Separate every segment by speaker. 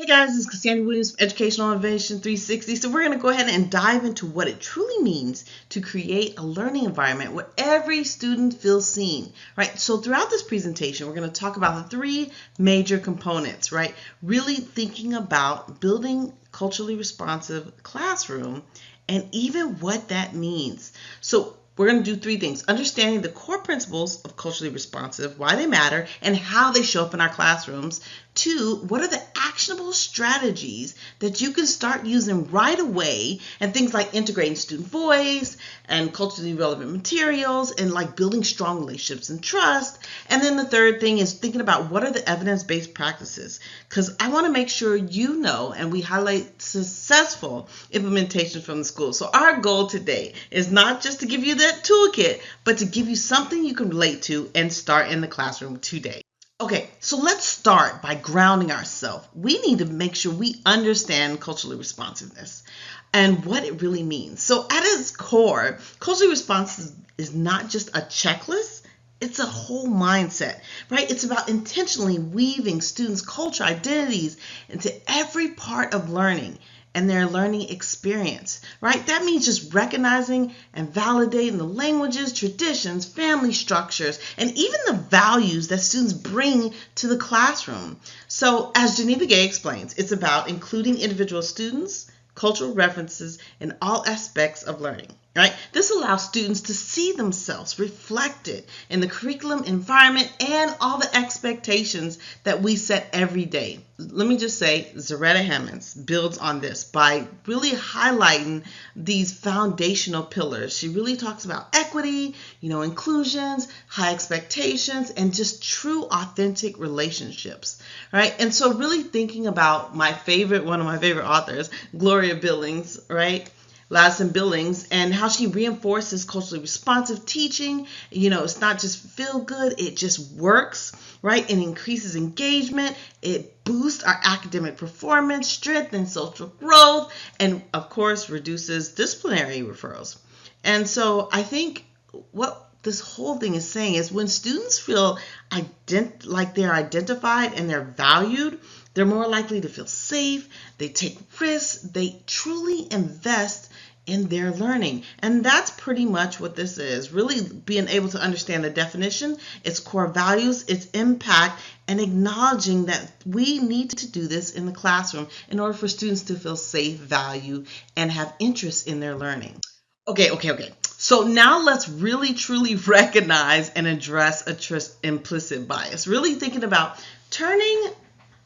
Speaker 1: Hey guys, this is Cassandra Williams from Educational Innovation 360. So we're going to go ahead and dive into what it truly means to create a learning environment where every student feels seen, right? So throughout this presentation, we're going to talk about the three major components, right? Really thinking about building culturally responsive classroom and even what that means. So we're going to do three things: understanding the core principles of culturally responsive, why they matter, and how they show up in our classrooms. Two, what are the actionable strategies that you can start using right away, and things like integrating student voice and culturally relevant materials and like building strong relationships and trust. And then the third thing is thinking about what are the evidence-based practices, because I want to make sure you know and we highlight successful implementations from the school. So our goal today is not just to give you that toolkit, but to give you something you can relate to and start in the classroom today. Okay, so let's start by grounding ourselves. We need to make sure we understand culturally responsiveness and what it really means. So at its core, culturally responsive is not just a checklist, it's a whole mindset, right? It's about intentionally weaving students' culture identities into every part of learning and their learning experience, right? That means just recognizing and validating the languages, traditions, family structures, and even the values that students bring to the classroom. So as Geneva explains, it's about including individual students, cultural references in all aspects of learning. Right? This allows students to see themselves reflected in the curriculum environment and all the expectations that we set every day. Let me just say, Zaretta Hammond builds on this by really highlighting these foundational pillars. She really talks about equity, inclusions, high expectations, and just true, authentic relationships, right? And so really thinking about one of my favorite authors, Gloria Ladson-Billings, and how she reinforces culturally responsive teaching. It's not just feel good, it just works, right? It increases engagement, it boosts our academic performance, strengthens social growth, and of course reduces disciplinary referrals. And so I think what this whole thing is saying is when students feel like they're identified and they're valued, they're more likely to feel safe, they take risks, they truly invest in their learning. And that's pretty much what this is, really being able to understand the definition, its core values, its impact, and acknowledging that we need to do this in the classroom in order for students to feel safe, valued, and have interest in their learning. Okay. So now let's really truly recognize and address implicit bias. Really thinking about turning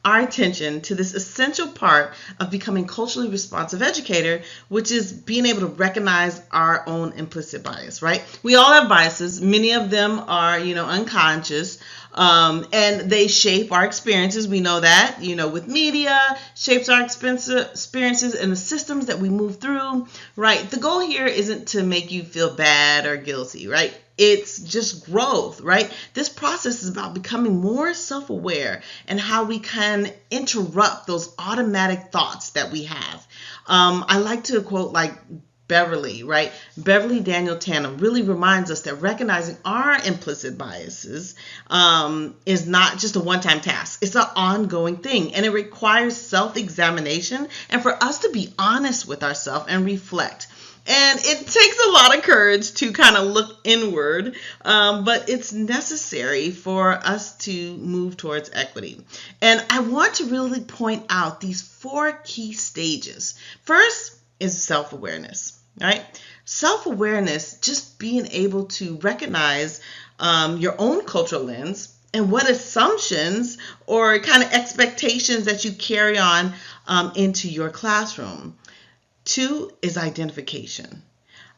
Speaker 1: our attention to this essential part of becoming culturally responsive educator, which is being able to recognize our own implicit bias, right? We all have biases. Many of them are, unconscious, and they shape our experiences. We know that, with media, shapes our experiences and the systems that we move through, right? The goal here isn't to make you feel bad or guilty, right? It's just growth, right? This process is about becoming more self-aware and how we can interrupt those automatic thoughts that we have. I like to quote Beverly, right? Beverly Daniel Tanner really reminds us that recognizing our implicit biases is not just a one-time task. It's an ongoing thing, and it requires self-examination and for us to be honest with ourselves and reflect. And it takes a lot of courage to kind of look inward, but it's necessary for us to move towards equity. And I want to really point out these 4 key stages. First is self-awareness, right? Self-awareness, just being able to recognize your own cultural lens and what assumptions or kind of expectations that you carry on into your classroom. 2 is identification.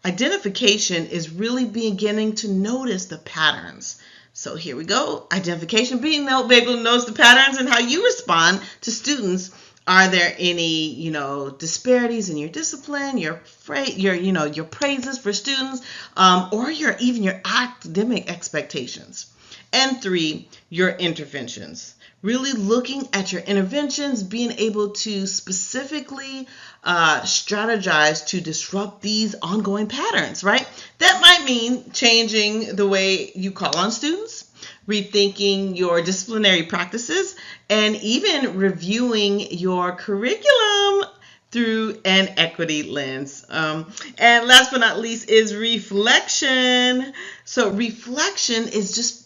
Speaker 1: Identification is really beginning to notice the patterns. So here we go. Identification, being able to notice the patterns and how you respond to students. Are there any, disparities in your discipline, your praises for students, or even your academic expectations? And 3, your interventions. Really looking at your interventions, being able to specifically strategize to disrupt these ongoing patterns, right? That might mean changing the way you call on students, rethinking your disciplinary practices, and even reviewing your curriculum through an equity lens. And last but not least is reflection. So reflection is just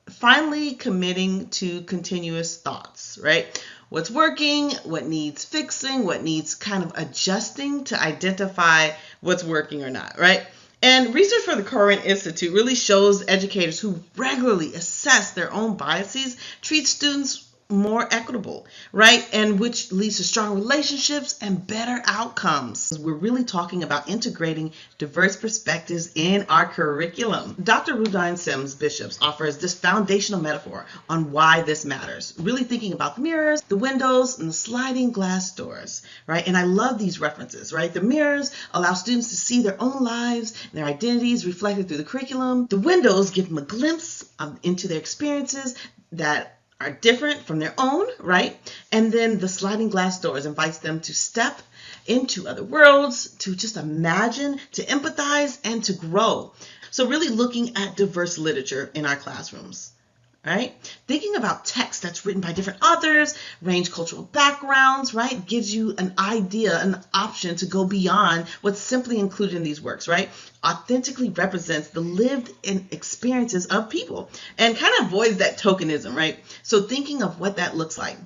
Speaker 1: finally committing to continuous thoughts, right? What's working, what needs fixing, what needs kind of adjusting to identify what's working or not, right? And research for the Current Institute really shows educators who regularly assess their own biases treat students more equitable, right? And which leads to strong relationships and better outcomes. We're really talking about integrating diverse perspectives in our curriculum. Dr. Rudine Sims Bishops offers this foundational metaphor on why this matters, really thinking about the mirrors, the windows, and the sliding glass doors, right? And I love these references, right? The mirrors allow students to see their own lives and their identities reflected through the curriculum. The windows give them a glimpse into their experiences that are different from their own, right? And then the sliding glass doors invites them to step into other worlds, to just imagine, to empathize, and to grow. So really looking at diverse literature in our classrooms, right? Thinking about text that's written by different authors, range cultural backgrounds, right? Gives you an idea, an option to go beyond what's simply included in these works, right? Authentically represents the lived experiences of people and kind of avoids that tokenism, right? So thinking of what that looks like.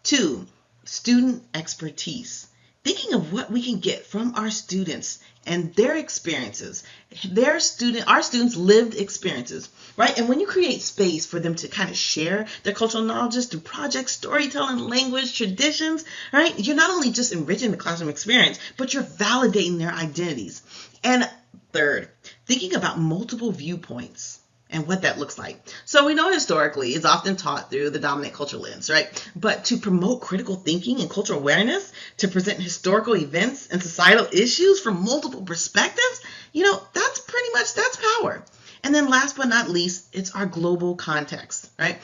Speaker 1: 2, student expertise. Thinking of what we can get from our students and their experiences, our students' lived experiences, right? And when you create space for them to kind of share their cultural knowledge through projects, storytelling, language, traditions, right? You're not only just enriching the classroom experience, but you're validating their identities. And 3rd, thinking about multiple viewpoints and what that looks like. So we know historically it's often taught through the dominant cultural lens, right? But to promote critical thinking and cultural awareness, to present historical events and societal issues from multiple perspectives, that's power. And then last but not least, it's our global context, right?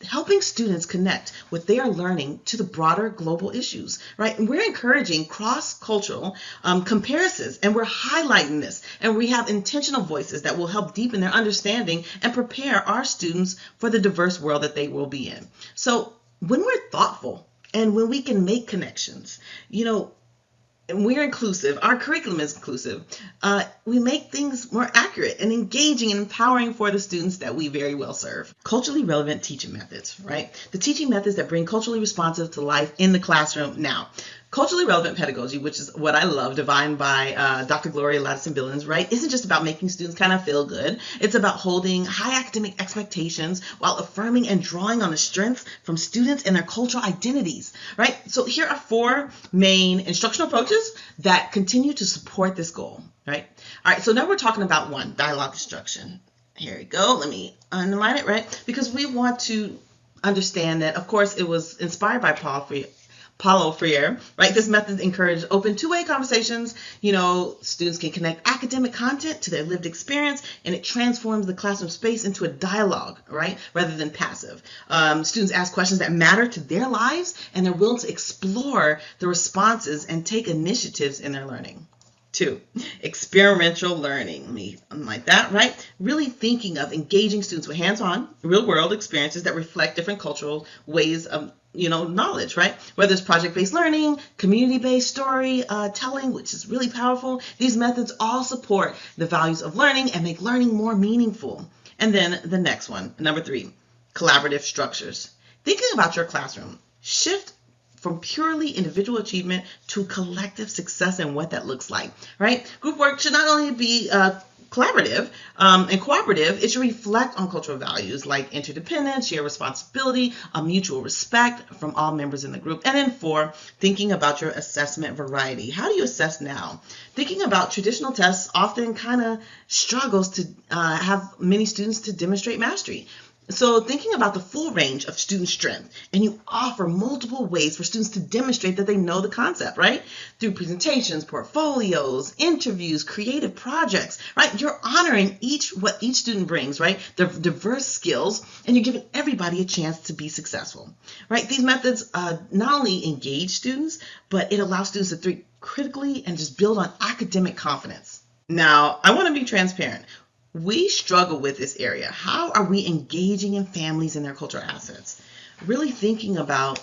Speaker 1: Helping students connect what they are learning to the broader global issues, right? And we're encouraging cross-cultural comparisons, and we're highlighting this, and we have intentional voices that will help deepen their understanding and prepare our students for the diverse world that they will be in. So when we're thoughtful and when we can make connections, and we're inclusive, our curriculum is inclusive, we make things more accurate and engaging and empowering for the students that we very well serve. Culturally relevant teaching methods, right? The teaching methods that bring culturally responsive to life in the classroom now. Culturally relevant pedagogy, which is what I love, defined by Dr. Gloria Ladson-Billings, right, isn't just about making students kind of feel good. It's about holding high academic expectations while affirming and drawing on the strengths from students and their cultural identities, right? So here are 4 main instructional approaches that continue to support this goal, right? All right, so now we're talking about 1, dialogue instruction. Here we go. Let me underline it, right? Because we want to understand that, of course, it was inspired by Paulo Freire, right? This method encourages open two-way conversations. Students can connect academic content to their lived experience, and it transforms the classroom space into a dialogue, right? Rather than passive. Students ask questions that matter to their lives, and they're willing to explore the responses and take initiatives in their learning. 2, experiential learning, like that, right? Really thinking of engaging students with hands-on, real-world experiences that reflect different cultural ways of knowledge, right? Whether it's project-based learning, community-based story telling, which is really powerful. These methods all support the values of learning and make learning more meaningful. And then the next one, number 3, collaborative structures. Thinking about your classroom, shift from purely individual achievement to collective success and what that looks like, right? Group work should not only be collaborative and cooperative, it should reflect on cultural values like interdependence, shared responsibility, a mutual respect from all members in the group. And then 4, thinking about your assessment variety. How do you assess now? Thinking about traditional tests often kind of struggles to have many students to demonstrate mastery. So thinking about the full range of student strength, and you offer multiple ways for students to demonstrate that they know the concept, right? Through presentations, portfolios, interviews, creative projects, right? You're honoring what each student brings, right? Their diverse skills, and you're giving everybody a chance to be successful, right? These methods not only engage students, but it allows students to think critically and just build on academic confidence. Now, I want to be transparent. We struggle with this area. How are we engaging in families and their cultural assets? really thinking about,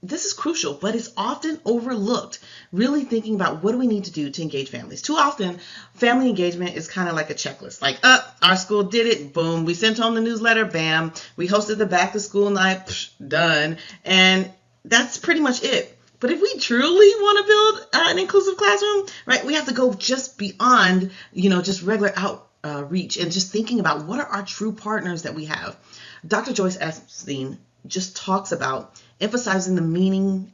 Speaker 1: this is crucial, but it's often overlooked. Really thinking about what do we need to do to engage families. Too often, family engagement is kind of like a checklist. Like, our school did it, boom. We sent home the newsletter, bam. We hosted the back to school night, done. And that's pretty much it. But if we truly want to build an inclusive classroom, right, we have to go just beyond, just regular outreach and just thinking about what are our true partners that we have. Dr. Joyce Epstein just talks about emphasize meaningful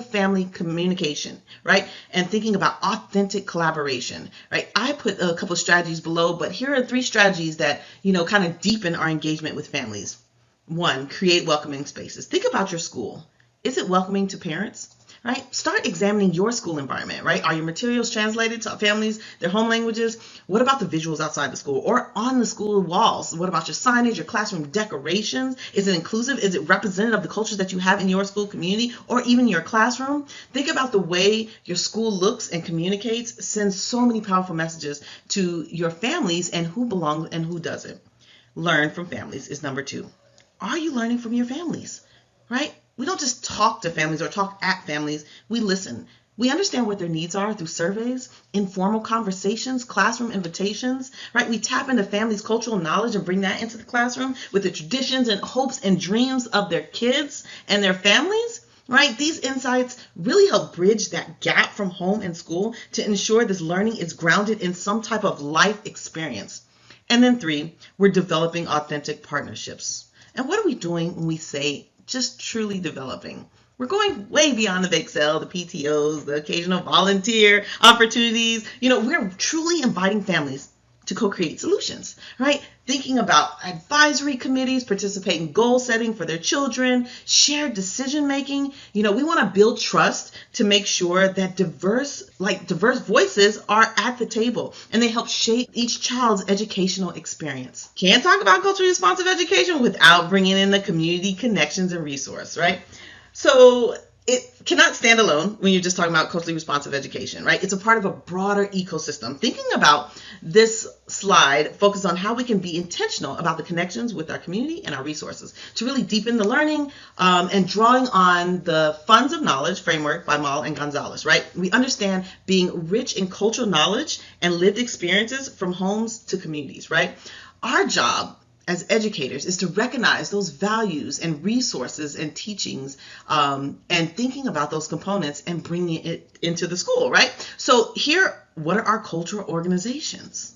Speaker 1: family communication, right? And thinking about authentic collaboration, right? I put a couple of strategies below, but here are 3 strategies that, kind of deepen our engagement with families. 1, create welcoming spaces. Think about your school. Is it welcoming to parents? Right? Start examining your school environment, right? Are your materials translated to families, their home languages? What about the visuals outside the school or on the school walls? What about your signage, your classroom decorations? Is it inclusive? Is it representative of the cultures that you have in your school community or even your classroom? Think about the way your school looks and communicates, sends so many powerful messages to your families and who belongs and who doesn't. Learn from families is number 2. Are you learning from your families, right? We don't just talk to families or talk at families. We listen. We understand what their needs are through surveys, informal conversations, classroom invitations, right? We tap into families' cultural knowledge and bring that into the classroom with the traditions and hopes and dreams of their kids and their families, right? These insights really help bridge that gap from home and school to ensure this learning is grounded in some type of life experience. And then 3, we're developing authentic partnerships. And what are we doing when we say just truly developing? We're going way beyond the bake sale, the PTOs, the occasional volunteer opportunities. We're truly inviting families to co-create solutions, right? Thinking about advisory committees, participate in goal setting for their children, shared decision making. We want to build trust to make sure that diverse voices are at the table and they help shape each child's educational experience. Can't talk about culturally responsive education without bringing in the community connections and resource, right? So it cannot stand alone when you're just talking about culturally responsive education, right? It's a part of a broader ecosystem. Thinking about this slide focus on how we can be intentional about the connections with our community and our resources to really deepen the learning and drawing on the Funds of Knowledge framework by Mal and Gonzalez, right? We understand being rich in cultural knowledge and lived experiences from homes to communities, right? Our job as educators is to recognize those values and resources and teachings and thinking about those components and bringing it into the school, right? So here, what are our cultural organizations?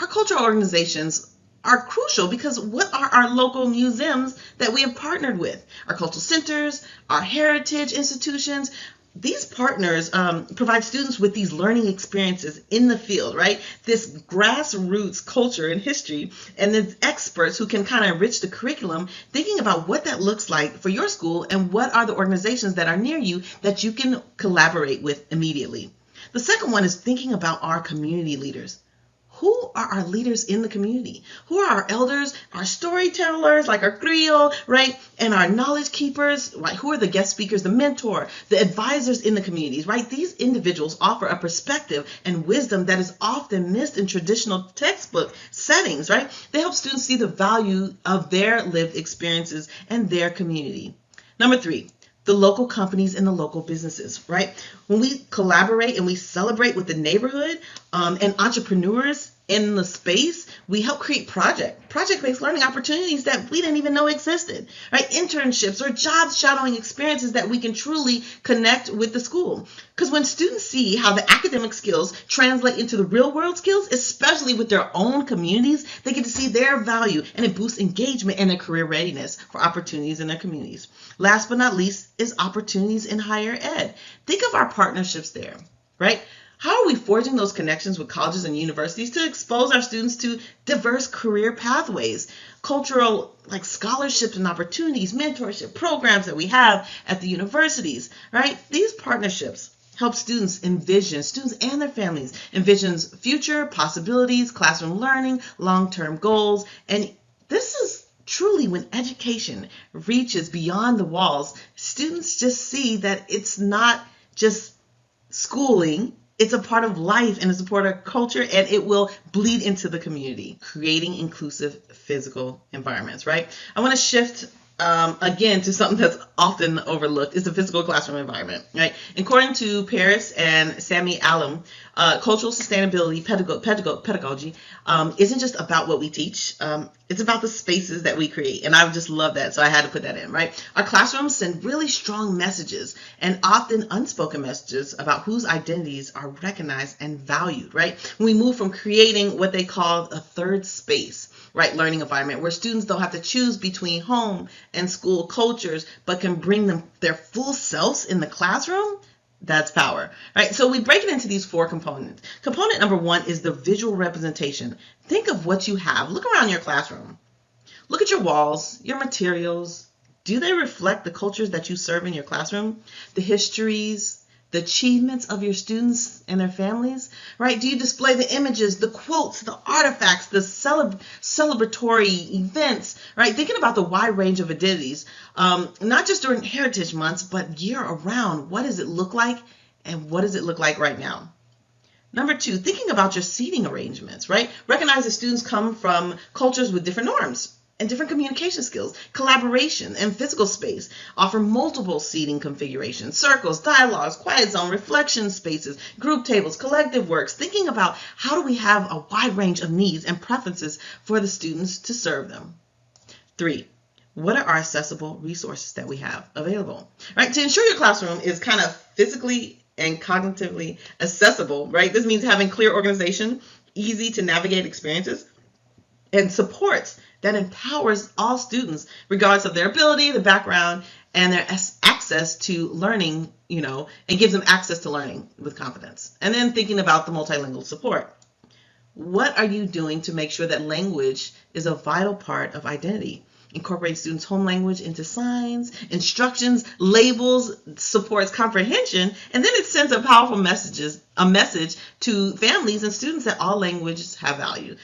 Speaker 1: Our cultural organizations are crucial because what are our local museums that we have partnered with? Our cultural centers, our heritage institutions. These partners provide students with these learning experiences in the field, right? This grassroots culture and history, and the experts who can kind of enrich the curriculum, thinking about what that looks like for your school and what are the organizations that are near you that you can collaborate with immediately. The second one is thinking about our community leaders. Who are our leaders in the community? Who are our elders, our storytellers, like our griot, right? And our knowledge keepers, right? Who are the guest speakers, the mentor, the advisors in the communities, right? These individuals offer a perspective and wisdom that is often missed in traditional textbook settings, right? They help students see the value of their lived experiences and their community. Number 3, the local companies and the local businesses, right? When we collaborate and we celebrate with the neighborhood and entrepreneurs in the space, we help create project-based learning opportunities that we didn't even know existed, right? Internships or job shadowing experiences that we can truly connect with the school. Because when students see how the academic skills translate into the real world skills, especially with their own communities, they get to see their value and it boosts engagement and their career readiness for opportunities in their communities. Last but not least is opportunities in higher ed. Think of our partnerships there, right? How are we forging those connections with colleges and universities to expose our students to diverse career pathways, cultural scholarships and opportunities, mentorship programs that we have at the universities, right? These partnerships help students and their families envisions future possibilities, classroom learning, long-term goals. And this is truly when education reaches beyond the walls, students just see that it's not just schooling. It's a part of life and it's a part of culture, and it will bleed into the community. Creating inclusive physical environments, right? I want to shift again to something that's often overlooked is the physical classroom environment, right? According to Paris and Sammy Allen, cultural sustainability pedagogy isn't just about what we teach. It's about the spaces that we create. And I just love that. So I had to put that in, right? Our classrooms send really strong messages and often unspoken messages about whose identities are recognized and valued, right? When we move from creating what they call a third space, right, learning environment where students don't have to choose between home and school cultures, but can bring them their full selves in the classroom, that's power, right? So we break it into these 4 components. Component number 1 is the visual representation. Think of what you have. Look around your classroom. Look at your walls, your materials. Do they reflect the cultures that you serve in your classroom? The histories, the achievements of your students and their families, right? Do you display the images, the quotes, the artifacts, the celebratory events, right? Thinking about the wide range of identities, not just during Heritage Months, but year around. What does it look like, and what does it look like right now? Number 2, thinking about your seating arrangements, right? Recognize that students come from cultures with different norms and different communication skills, collaboration, and physical space. Offer multiple seating configurations, circles, dialogues, quiet zone, reflection spaces, group tables, collective works, thinking about how do we have a wide range of needs and preferences for the students to serve them. 3, what are our accessible resources that we have available? Right? To ensure your classroom is kind of physically and cognitively accessible, right? This means having clear organization, easy to navigate experiences, and supports that empowers all students, regardless of their ability, the background, and their access to learning, and gives them access to learning with confidence. And then thinking about the multilingual support. What are you doing to make sure that language is a vital part of identity? Incorporate students' home language into signs, instructions, labels, supports comprehension, and then it sends a powerful message to families and students that all languages have value.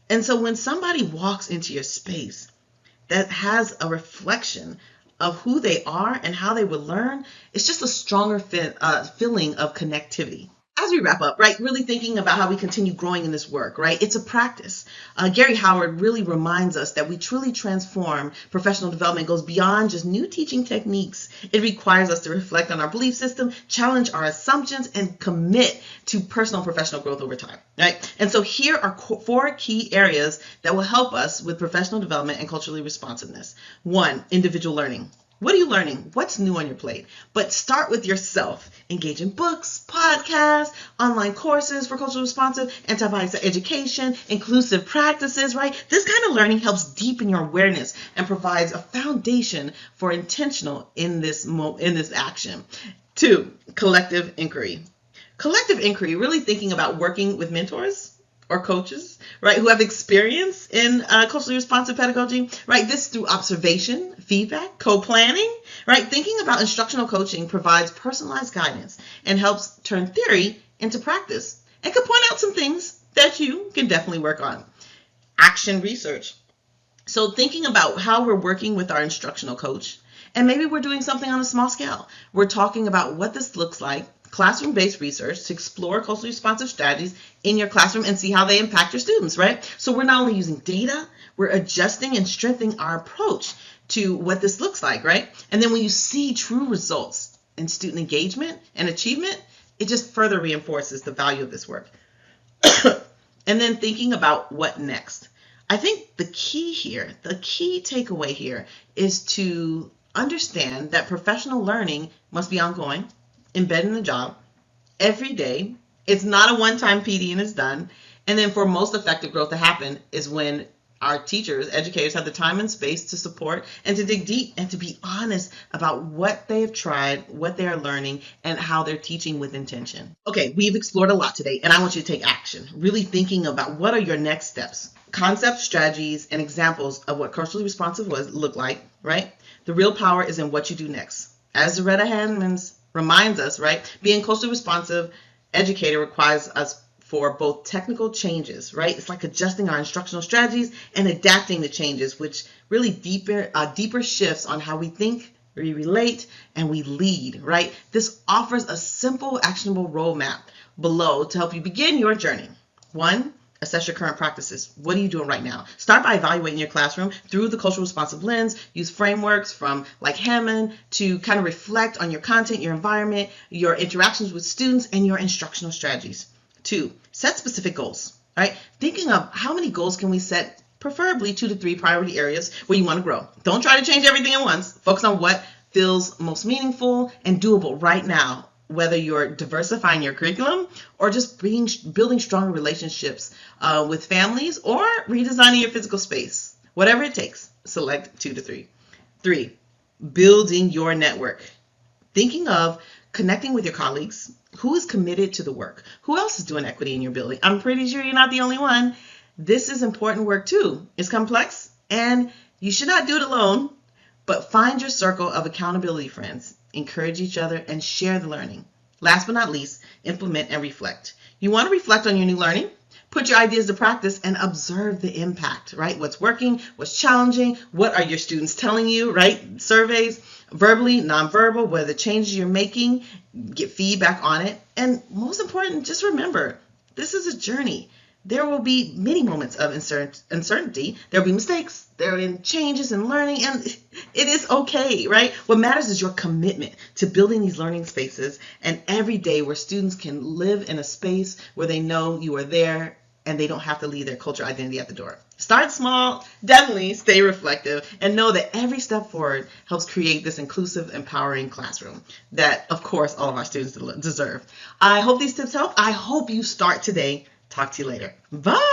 Speaker 1: And so when somebody walks into your space that has a reflection of who they are and how they would learn, it's just a stronger feeling of connectivity. As we wrap up, right, really thinking about how we continue growing in this work, right? It's a practice. Gary Howard really reminds us that we truly transform professional development goes beyond just new teaching techniques. It requires us to reflect on our belief system, challenge our assumptions, and commit to personal and professional growth over time, right? And so here are 4 key areas that will help us with professional development and culturally responsiveness. 1, individual learning. What are you learning? What's new on your plate? But start with yourself. Engage in books, podcasts, online courses for culturally responsive, anti-bias education, inclusive practices, right? This kind of learning helps deepen your awareness and provides a foundation for intentional in this action. 2, collective inquiry. Collective inquiry, really thinking about working with mentors or coaches, right, who have experience in culturally responsive pedagogy, right? This through observation, feedback, co-planning, right? Thinking about instructional coaching provides personalized guidance and helps turn theory into practice and can point out some things that you can definitely work on. Action research. So thinking about how we're working with our instructional coach, and maybe we're doing something on a small scale. We're talking about what this looks like, classroom-based research to explore culturally responsive strategies in your classroom and see how they impact your students, right? So we're not only using data, we're adjusting and strengthening our approach to what this looks like, right? And then when you see true results in student engagement and achievement, it just further reinforces the value of this work. And then thinking about what next. I think the key takeaway here is to understand that professional learning must be ongoing, embedded in the job every day. It's not a one-time PD and it's done. And then for most effective growth to happen is when our teachers, educators have the time and space to support and to dig deep and to be honest about what they have tried, what they are learning, and how they're teaching with intention. Okay, we've explored a lot today, and I want you to take action, really thinking about what are your next steps, concepts, strategies, and examples of what culturally responsive look like, right? The real power is in what you do next. As Zaretta Hammond reminds us, right, being culturally responsive educator requires us for both technical changes, right? It's like adjusting our instructional strategies and adapting the changes, which really deeper shifts on how we think, we relate, and we lead, right? This offers a simple, actionable roadmap below to help you begin your journey. 1, assess your current practices. What are you doing right now? Start by evaluating your classroom through the culturally responsive lens. Use frameworks from like Hammond to kind of reflect on your content, your environment, your interactions with students, and your instructional strategies. 2, set specific goals, right? Thinking of how many goals can we set, preferably 2 to 3 priority areas where you want to grow. Don't try to change everything at once. Focus on what feels most meaningful and doable right now, whether you're diversifying your curriculum or just building stronger relationships with families or redesigning your physical space. Whatever it takes, select 2 to 3. 3, building your network. Thinking of connecting with your colleagues. Who is committed to the work? Who else is doing equity in your building? I'm pretty sure you're not the only one. This is important work too. It's complex and you should not do it alone, but find your circle of accountability friends. Encourage each other and share the learning. Last but not least, implement and reflect. You want to reflect on your new learning? Put your ideas to practice and observe the impact, right? What's working, what's challenging, what are your students telling you, right? Surveys, verbally, nonverbal, what are the changes you're making, get feedback on it. And most important, just remember, this is a journey. There will be many moments of uncertainty. There will be mistakes. There will be changes in learning, and it is okay, right? What matters is your commitment to building these learning spaces and every day where students can live in a space where they know you are there and they don't have to leave their cultural identity at the door. Start small, definitely stay reflective, and know that every step forward helps create this inclusive, empowering classroom that, of course, all of our students deserve. I hope these tips help. I hope you start today. Talk to you later. Bye.